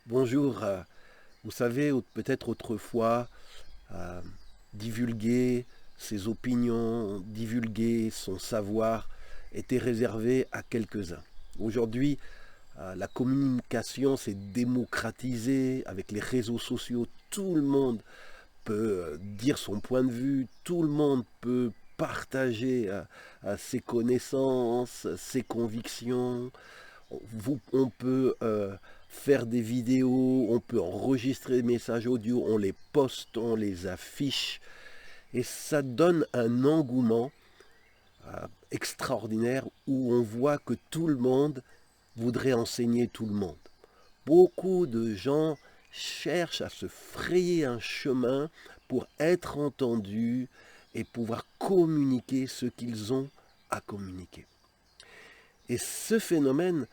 Bonjour, vous savez, peut-être autrefois, euh, divulguer ses opinions, divulguer son savoir était réservé à quelques-uns. Aujourd'hui, la communication s'est démocratisée avec les réseaux sociaux. Tout le monde peut dire son point de vue, tout le monde peut partager ses connaissances, ses convictions, on peut faire des vidéos, on peut enregistrer des messages audio, on les poste, on les affiche, et ça donne un engouement extraordinaire où on voit que tout le monde voudrait enseigner tout le monde. Beaucoup de gens cherchent à se frayer un chemin pour être entendus et pouvoir communiquer ce qu'ils ont à communiquer. Et ce phénomène,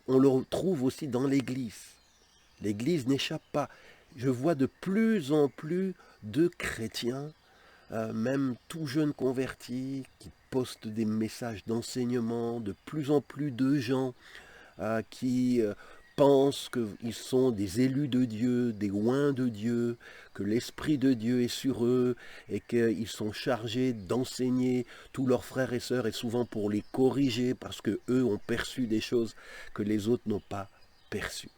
on le retrouve aussi dans l'Église. L'Église n'échappe pas. Je vois de plus en plus de chrétiens, même tout jeunes convertis, qui postent des messages d'enseignement, de plus en plus de gens qui pensent qu'ils sont des élus de Dieu, des oints de Dieu, que l'Esprit de Dieu est sur eux et qu'ils sont chargés d'enseigner tous leurs frères et sœurs et souvent pour les corriger parce que eux ont perçu des choses que les autres n'ont pas perçues.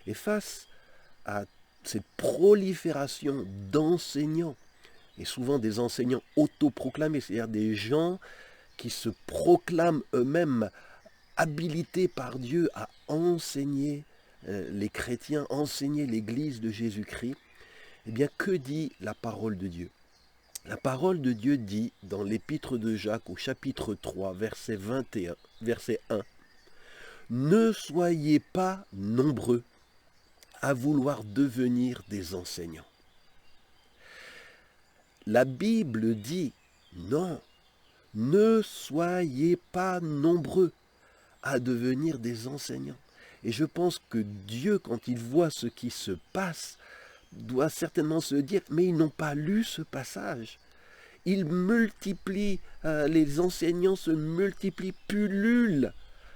Et face à cette prolifération d'enseignants, et souvent des enseignants autoproclamés, c'est-à-dire des gens qui se proclament eux-mêmes habilités par Dieu à enseigner les chrétiens, enseigner l'Église de Jésus-Christ, eh bien, que dit la parole de Dieu? La parole de Dieu dit dans l'épître de Jacques au chapitre 3, verset 21, verset 1, ne soyez pas nombreux à vouloir devenir des enseignants. La Bible dit non, ne soyez pas nombreux à devenir des enseignants. Et je pense que Dieu, quand il voit ce qui se passe, doit certainement se dire, mais ils n'ont pas lu ce passage. Ils multiplient, les enseignants se multiplient, pullulent.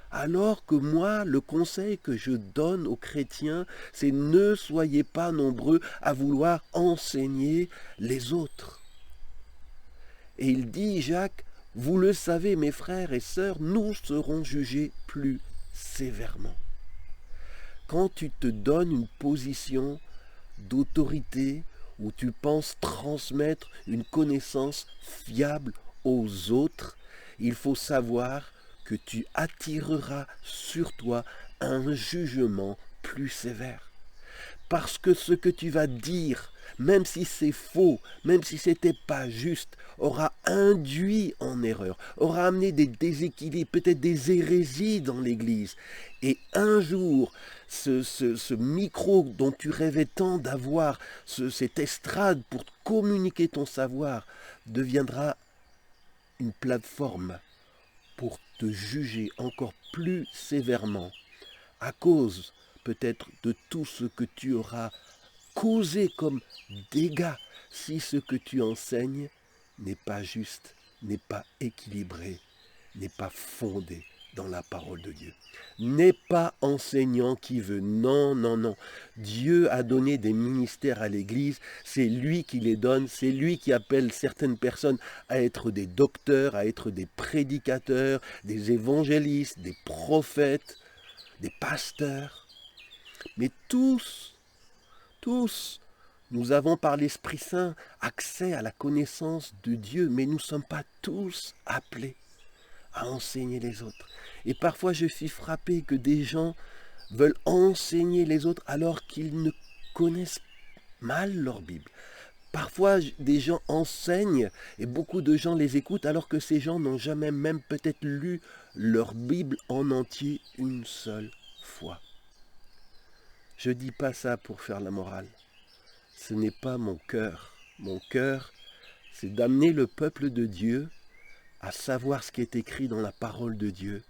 Alors que moi, le conseil que je donne aux chrétiens, c'est ne soyez pas nombreux à vouloir enseigner les autres. Et il dit, Jacques, vous le savez, mes frères et sœurs, nous serons jugés plus sévèrement. Quand tu te donnes une position d'autorité où tu penses transmettre une connaissance fiable aux autres, il faut savoir que tu attireras sur toi un jugement plus sévère. Parce que ce que tu vas dire, même si c'est faux, même si c'était pas juste, aura induit en erreur, aura amené des déséquilibres, peut-être des hérésies dans l'Église. Et un jour, ce micro dont tu rêvais tant d'avoir, cette estrade pour communiquer ton savoir, deviendra une plateforme pour te juger encore plus sévèrement à cause peut-être de tout ce que tu auras causé comme dégâts si ce que tu enseignes n'est pas juste, n'est pas équilibré, n'est pas fondé dans la parole de Dieu. N'est pas enseignant qui veut. Non, non, non. Dieu a donné des ministères à l'Église. C'est lui qui les donne. C'est lui qui appelle certaines personnes à être des docteurs, à être des prédicateurs, des évangélistes, des prophètes, des pasteurs. Mais tous, nous avons par l'Esprit Saint accès à la connaissance de Dieu, mais nous ne sommes pas tous appelés à enseigner les autres. Et parfois je suis frappé que des gens veulent enseigner les autres alors qu'ils ne connaissent mal leur Bible. Parfois des gens enseignent et beaucoup de gens les écoutent alors que ces gens n'ont jamais même peut-être lu leur Bible en entier une seule fois. Je ne dis pas ça pour faire la morale. Ce n'est pas mon cœur. Mon cœur, c'est d'amener le peuple de Dieu à savoir ce qui est écrit dans la parole de Dieu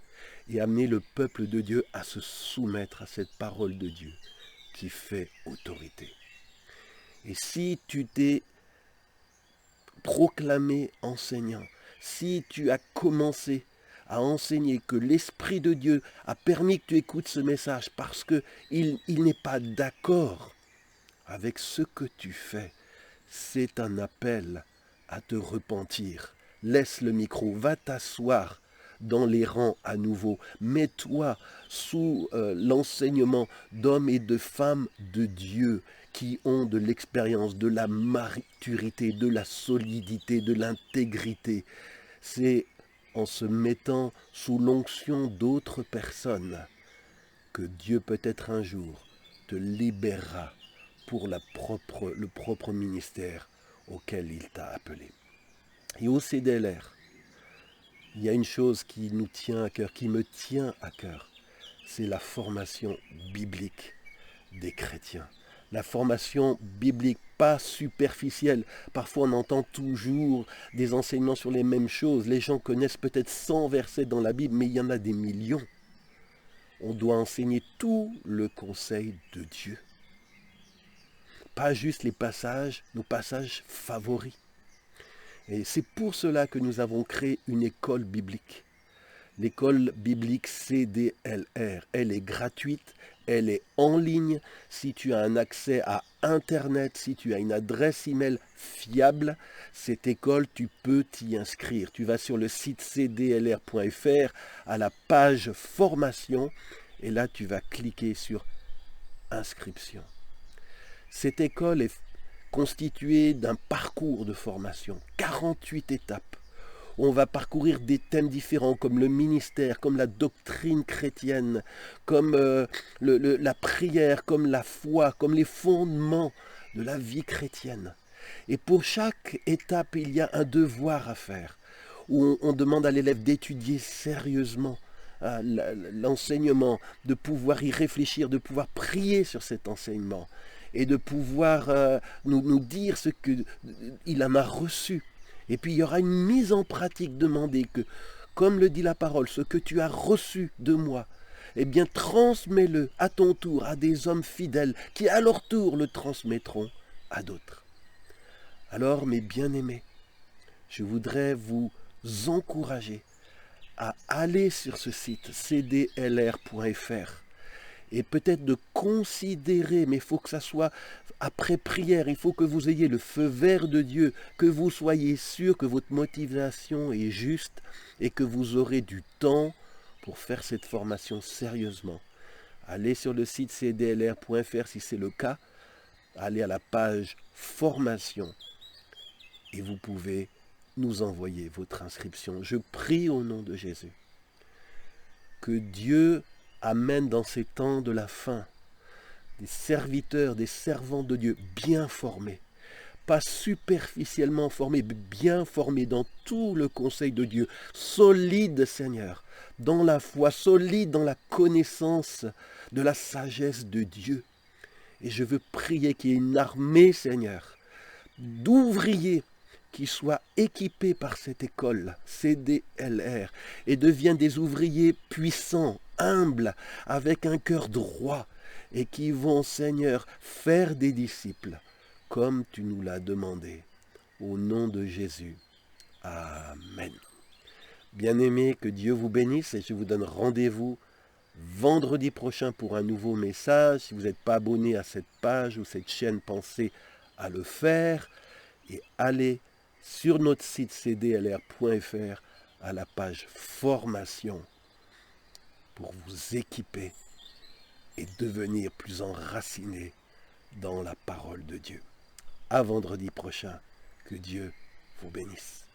et amener le peuple de Dieu à se soumettre à cette parole de Dieu qui fait autorité. Et si tu t'es proclamé enseignant, si tu as commencé à enseigner, que l'Esprit de Dieu a permis que tu écoutes ce message parce qu'il n'est pas d'accord avec ce que tu fais, c'est un appel à te repentir. Laisse le micro, va t'asseoir dans les rangs à nouveau. Mets-toi sous l'enseignement d'hommes et de femmes de Dieu qui ont de l'expérience, de la maturité, de la solidité, de l'intégrité. C'est en se mettant sous l'onction d'autres personnes que Dieu peut-être un jour te libérera pour le propre ministère auquel il t'a appelé. Et au CDLR, il y a une chose qui nous tient à cœur, qui me tient à cœur, c'est la formation biblique des chrétiens. La formation biblique, pas superficielle. Parfois on entend toujours des enseignements sur les mêmes choses. Les gens connaissent peut-être 100 versets dans la Bible, mais il y en a des millions. On doit enseigner tout le conseil de Dieu. Pas juste les passages, nos passages favoris. Et c'est pour cela que nous avons créé une école biblique. L'école biblique CDLR, elle est gratuite, elle est en ligne. Si tu as un accès à Internet, si tu as une adresse email fiable, cette école, tu peux t'y inscrire. Tu vas sur le site cdlr.fr à la page formation et là tu vas cliquer sur inscription. Cette école est constituée d'un parcours de formation, 48 étapes. On va parcourir des thèmes différents comme le ministère, comme la doctrine chrétienne, comme la prière, comme la foi, comme les fondements de la vie chrétienne. Et pour chaque étape, il y a un devoir à faire, où on demande à l'élève d'étudier sérieusement l'enseignement, de pouvoir y réfléchir, de pouvoir prier sur cet enseignement et de pouvoir nous dire ce qu'il en a reçu. Et puis il y aura une mise en pratique demandée que, comme le dit la parole, ce que tu as reçu de moi, eh bien transmets-le à ton tour à des hommes fidèles qui à leur tour le transmettront à d'autres. Alors mes bien-aimés, je voudrais vous encourager à aller sur ce site cdlr.fr et peut-être de considérer, mais il faut que ça soit après prière, il faut que vous ayez le feu vert de Dieu, que vous soyez sûr que votre motivation est juste et que vous aurez du temps pour faire cette formation sérieusement. Allez sur le site cdlr.fr si c'est le cas, allez à la page formation et vous pouvez nous envoyer votre inscription. Je prie au nom de Jésus que Dieu amène dans ces temps de la fin des serviteurs, des servants de Dieu bien formés, pas superficiellement formés, mais bien formés dans tout le conseil de Dieu, solides, Seigneur, dans la foi, solides dans la connaissance de la sagesse de Dieu. Et je veux prier qu'il y ait une armée, Seigneur, d'ouvriers qui soient équipés par cette école CDLR et deviennent des ouvriers puissants, humbles, avec un cœur droit et qui vont, Seigneur, faire des disciples comme tu nous l'as demandé. Au nom de Jésus. Amen. Bien-aimés, que Dieu vous bénisse et je vous donne rendez-vous vendredi prochain pour un nouveau message. Si vous n'êtes pas abonné à cette page ou cette chaîne, pensez à le faire et allez sur notre site cdlr.fr à la page formation pour vous équiper et devenir plus enraciné dans la parole de Dieu. À vendredi prochain, que Dieu vous bénisse.